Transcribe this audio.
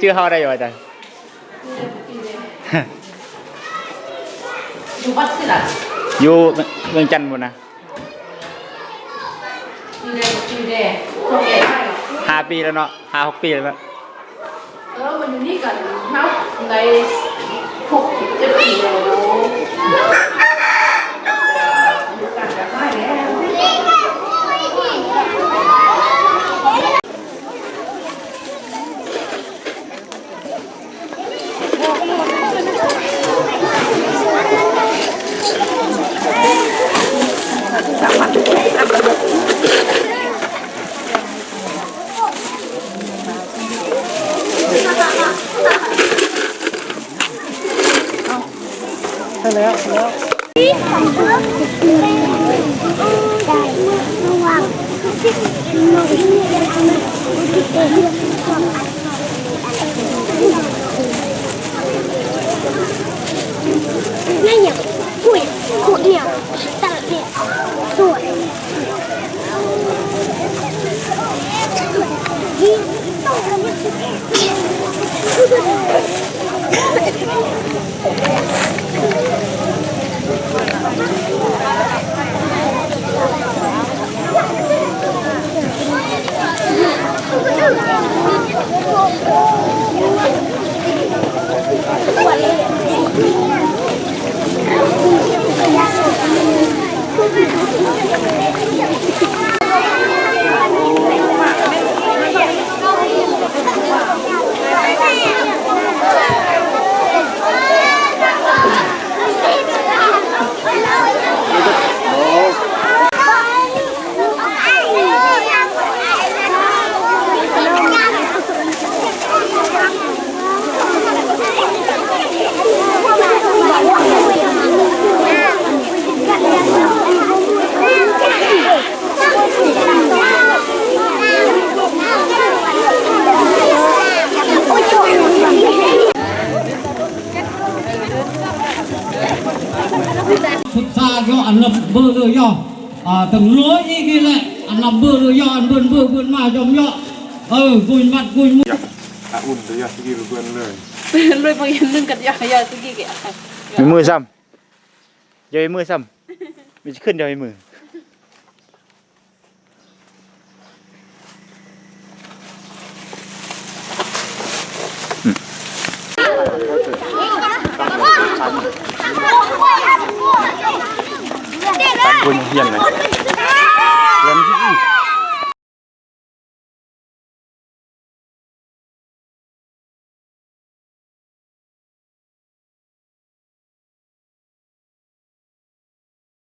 ชื่อเขาได้อยู่อาจารย์อยู่วัดสิล่ะอยู่เมืองจันทร์หมดนะอยู่แดงโอเค5 ปีแล้วเนาะ5-6 ปีแล้วมันอยู่นี่กันนับใน6-7 ปีแล้วอยู่กันกันได้แล้วแล้วที่ของเพื่อนได้ระวังที่โน้ตนี่จะทำที่เองนั่นอย่างคุยเนี่ยตัดเนี่ยสวยยิ่งต้องทำให้สุด thực ra do ăn lập bơ rồi do từng lối ý kia lại ăn lập bơ rồi do ăn vươn mà dòng nhọ vùi mặt vùi mũi อุ่นเลยสกีลูกเพื่อนเลย เลยบางอย่างนึงกันยาสกี้แก มีมือซ้ำเดี๋ยวมีมือซ้ำมีขึ้นเดี๋ยวมีมือการคุณเยี่ยมเลย